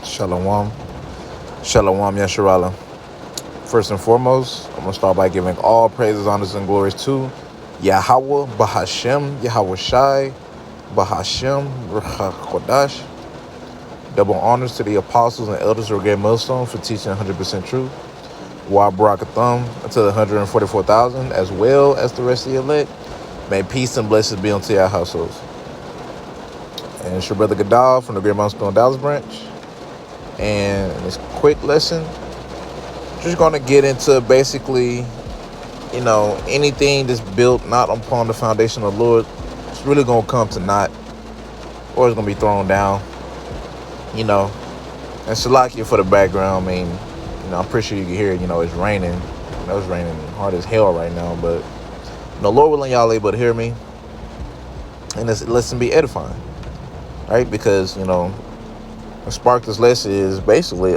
Shalom. Shalom Yasharala. First and foremost, I'm going to start by giving all praises, honors, and glories to Yahweh, Bahashem, Yahweh Shai, Bahashem, Ruach Kodash. Double honors to the apostles and elders of Great Millstone for teaching 100% truth. Wa Barakatham to the 144,000, as well as the rest of the elect. May peace and blessings be unto your households. And it's your brother Gadal from the Great Millstone Dallas branch. And in this quick lesson, just going to get into basically, anything that's built not upon the foundation of the Lord, it's really going to come to naught, or it's going to be thrown down, And Salakia for the background, I'm pretty sure you can hear it, it's raining. It's raining hard as hell right now, but, Lord willing, y'all able to hear me. And this lesson be edifying, right? Because, the spark this lesson is basically,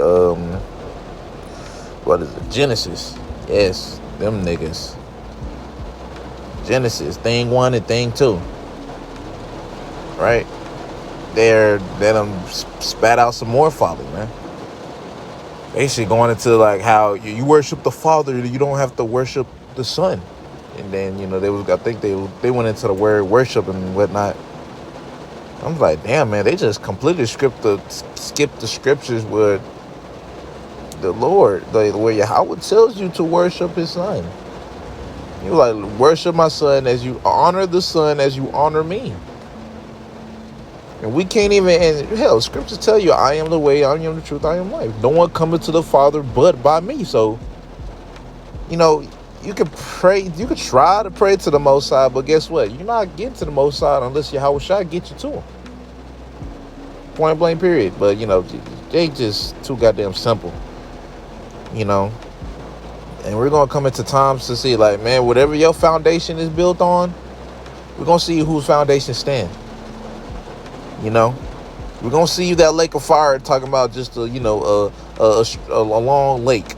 what is it? Genesis. Yes, them niggas. Genesis, thing 1 and thing 2. Right? They done spat out some more folly, man. Basically going into like how you worship the Father, you don't have to worship the Son. And then, they went into the word worship and whatnot. I'm like, damn, man, they just completely skipped the scriptures where the Lord, where Yahweh tells you to worship his Son. You like, worship my Son as you honor the Son as you honor me. And we can't even, and hell, scriptures tell you, I am the way, I am the truth, I am life. No one cometh to the Father but by me. So, you could pray, you could try to pray to the Most High, but guess what? You're not getting to the Most High unless Yahweh Shai get you to him. Point blank period. But, they just too goddamn simple. And we're going to come into times to see, like, man, whatever your foundation is built on, we're going to see whose foundation stand. We're going to see that lake of fire talking about just, a long lake.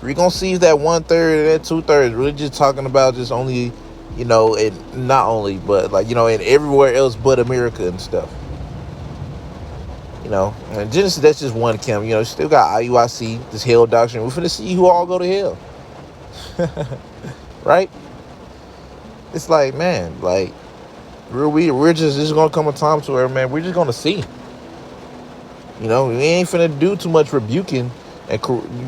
We're going to see that 1/3 and that 2/3 really just talking about just only, and not only, but, like, and everywhere else but America and stuff. And Genesis, that's just one camp. Still got IUIC, this hell doctrine. We're finna see who all go to hell. Right? It's like, man, like, we're just gonna come a time to where, man, we're just gonna see. We ain't finna do too much rebuking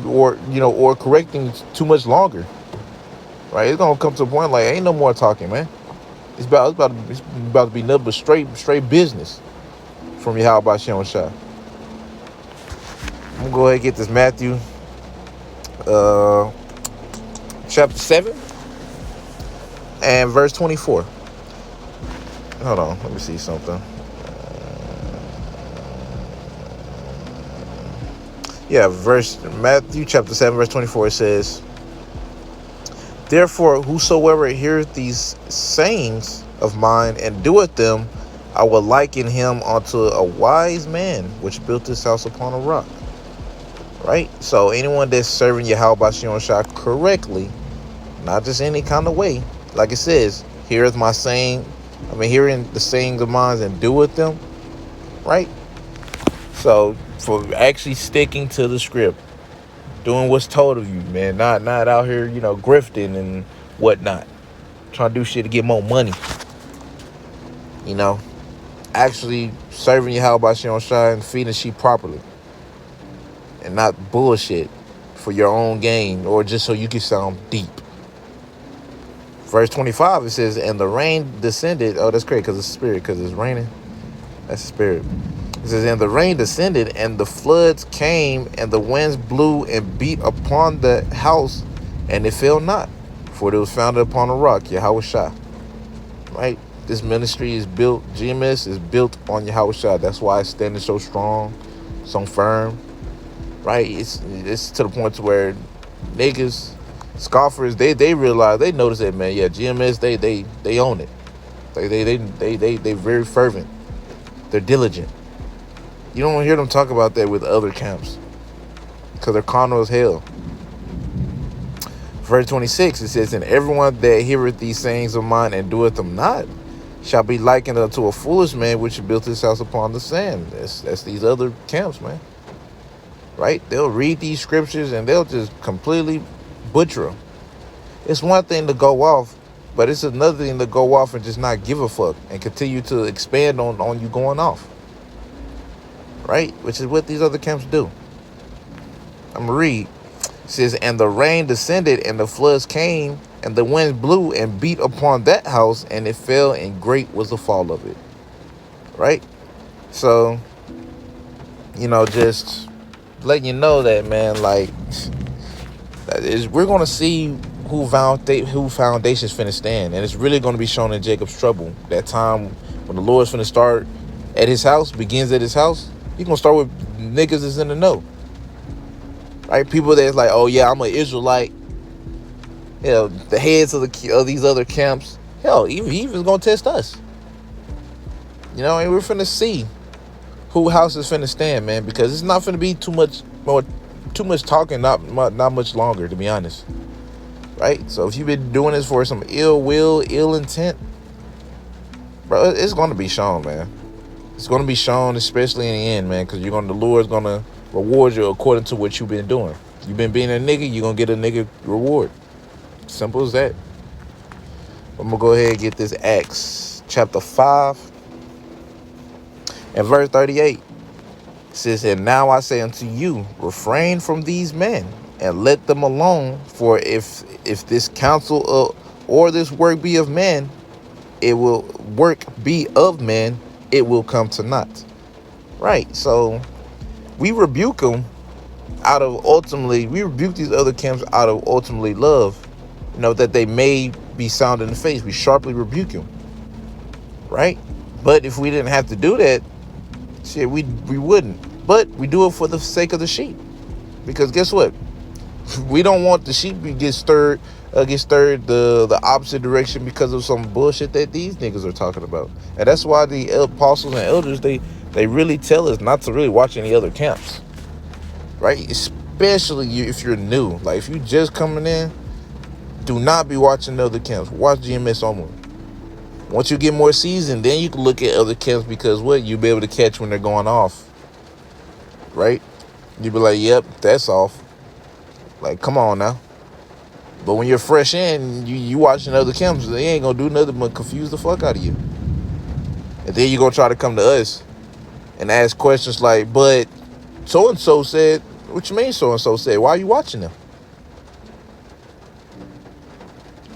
or correcting too much longer. Right? It's gonna come to a point like, ain't no more talking, man. It's about to be nothing but straight business from Yahweh Bashem Shah. I'm gonna go ahead and get this Matthew chapter 7 and verse 24. Hold on, let me see something. Matthew chapter 7 verse 24, it says, therefore whosoever heareth these sayings of mine and doeth them, I will liken him unto a wise man which built his house upon a rock. Right? So anyone that's serving Yahweh Bashem Shah correctly, not just any kind of way, like it says, hearing the sayings of mine and doeth them, right? So for actually sticking to the script, doing what's told of you, man, not out here, grifting and whatnot, trying to do shit to get more money. Actually serving Yahweh Bashem Shah and feeding the sheep properly. And not bullshit for your own gain or just so you can sound deep. Verse 25, it says, and the rain descended. Oh, that's great because it's spirit, because it's raining. That's the spirit. It says, and the rain descended, and the floods came, and the winds blew and beat upon the house, and it fell not, for it was founded upon a rock, Yahweh Shah. Right? This ministry is built, GMS is built on Yahweh Shah. That's why it's standing so strong, so firm. Right? It's to the point to where niggas, scoffers, they realize, they notice that, man, yeah, GMS, they own it. They very fervent. They're diligent. You don't hear them talk about that with other camps because they're carnal as hell. Verse 26, it says, and everyone that heareth these sayings of mine and doeth them not, shall be likened unto a foolish man which built his house upon the sand. That's these other camps, man. Right? They'll read these scriptures and they'll just completely butcher them. It's one thing to go off, but it's another thing to go off and just not give a fuck and continue to expand on you going off. Right? Which is what these other camps do. I'm going to read. It says, and the rain descended and the floods came and the wind blew and beat upon that house and it fell and great was the fall of it. Right? So, just letting you know that, man, like, we're going to see who foundation's finna stand. And it's really going to be shown in Jacob's trouble. That time when the Lord's finna start at his house, begins at his house, he's going to start with niggas that's in the know. Right? People that's like, oh yeah, I'm an Israelite. The heads of these other camps. Hell, even going to test us. And we're finna see who house is finna stand, man, because it's not finna be too much talking, not much longer, to be honest. Right? So if you've been doing this for some ill will, ill intent, bro, it's gonna be shown, man. It's gonna be shown, especially in the end, man, because the Lord's gonna reward you according to what you've been doing. You've been being a nigga, you're gonna get a nigga reward. Simple as that. I'm gonna go ahead and get this Acts chapter 5 and verse 38. It says, and now I say unto you, refrain from these men and let them alone, for if this counsel or this work be of man, it will come to naught. Right? So we rebuke them we rebuke these other camps out of ultimately love, that they may be sound in the face. We sharply rebuke them. Right? But if we didn't have to do that, shit, we wouldn't. But we do it for the sake of the sheep. Because guess what? We don't want the sheep to get stirred the opposite direction because of some bullshit that these niggas are talking about. And that's why the apostles and elders, they really tell us not to really watch any other camps. Right? Especially if you're new. Like, if you just coming in, do not be watching other camps. Watch GMS only. Once you get more seasoned, then you can look at other camps, because you'll be able to catch when they're going off. Right? You'll be like, yep, that's off. Like, come on now. But when you're fresh in, you watching other camps, they ain't gonna do nothing but confuse the fuck out of you. And then you're gonna try to come to us and ask questions like, but so-and-so said, what you mean so-and-so said? Why are you watching them?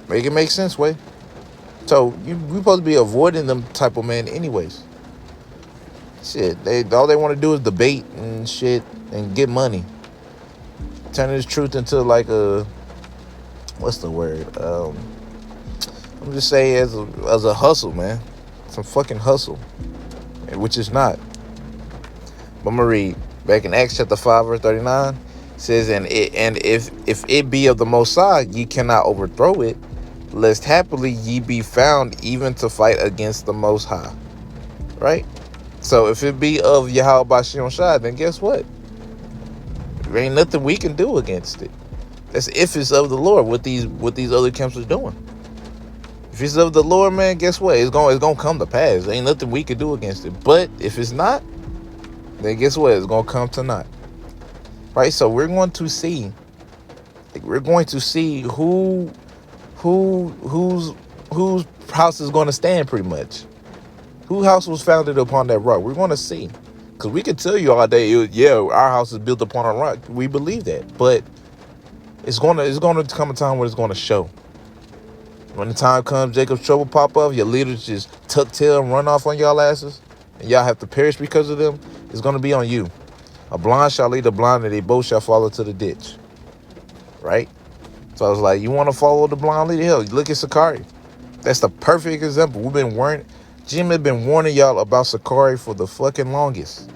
Make it make sense, way. So we supposed to be avoiding them type of man anyways. Shit, all they want to do is debate and shit and get money. Turning this truth into like what's the word? I'm just saying as a hustle, man. Some fucking hustle, which is not. But I'm gonna read back in Acts chapter 5 verse 39. It says, and if it be of the Most High, ye cannot overthrow it, lest happily ye be found even to fight against the Most High. Right? So if it be of Yahweh Bashem Shai, then guess what? There ain't nothing we can do against it. That's if it's of the Lord, what these other camps are doing. If it's of the Lord, man, guess what? It's gonna come to pass. There ain't nothing we can do against it. But if it's not, then guess what? It's gonna come to naught. Right? So we're going to see whose house is going to stand, pretty much. Whose house was founded upon that rock? We're going to see. Because we can tell you all day, our house is built upon a rock. We believe that. But it's going to come a time where it's going to show. When the time comes, Jacob's trouble pop up, your leaders just tuck tail and run off on y'all asses, and y'all have to perish because of them, it's going to be on you. A blind shall lead a blind, and they both shall fall into the ditch. Right? So I was like, you want to follow the blind leader? Hell, look at Sakari. That's the perfect example. Jim has been warning y'all about Sakari for the fucking longest.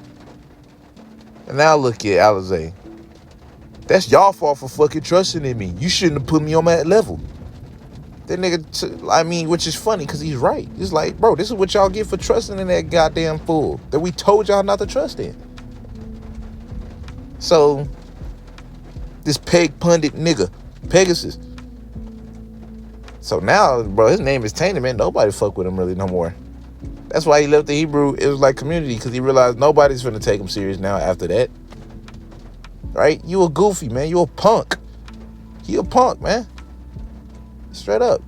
And now look at Alizé. That's y'all fault for fucking trusting in me. You shouldn't have put me on that level. That nigga, which is funny because he's right. It's like, bro, this is what y'all get for trusting in that goddamn fool that we told y'all not to trust in. So, this peg pundit nigga, Pegasus. So now, bro, his name is tainted, man. Nobody fuck with him really no more. That's why he left the Hebrew Israelite community, because he realized nobody's finna take him serious now after that. Right? You a goofy, man. You a punk. You a punk, man. Straight up.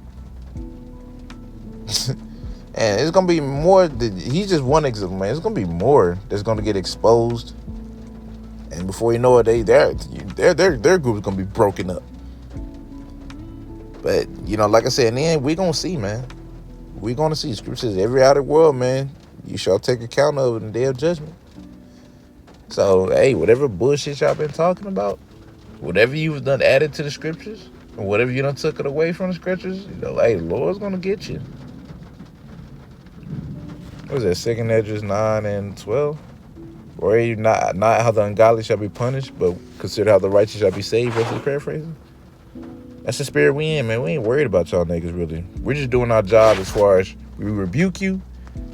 And it's gonna be more. He's just one example, man. It's gonna be more that's gonna get exposed, and before you know it, their group's gonna be broken up. But like I said, in the end, we gonna see, man. We gonna see. Scripture says, every outer world, man, you shall take account of it in the day of judgment. So, hey, whatever bullshit y'all been talking about, whatever you've done added to the scriptures, or whatever you done took it away from the scriptures, hey, the Lord's gonna get you. What was that? 2 Esdras 9 and 12? Or you not how the ungodly shall be punished, but consider how the righteous shall be saved. Roughly paraphrasing. That's the spirit we in, man. We ain't worried about y'all niggas, really. We're just doing our job as far as we rebuke you,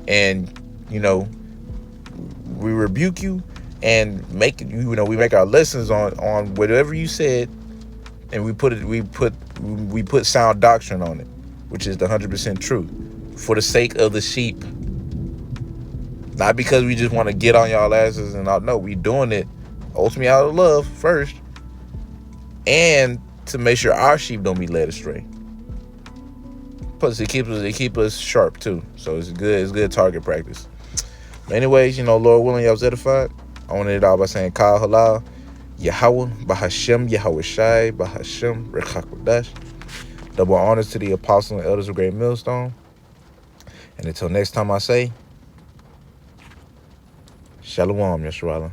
and we rebuke you and make we make our lessons on whatever you said, and we put sound doctrine on it, which is the 100% truth, for the sake of the sheep. Not because we just want to get on y'all asses and all. No, we doing it ultimately out of love first, and to make sure our sheep don't be led astray. Plus, it keep us sharp too. So it's good target practice. But anyways, Lord willing, y'all was edified. I want to end it all by saying Kal Halal, Yahweh, Bahashem, Yahweh Shai, Bahashem, Rechakodash. Double honors to the apostles and elders of Great Millstone. And until next time I say, Shalom, Yeshua.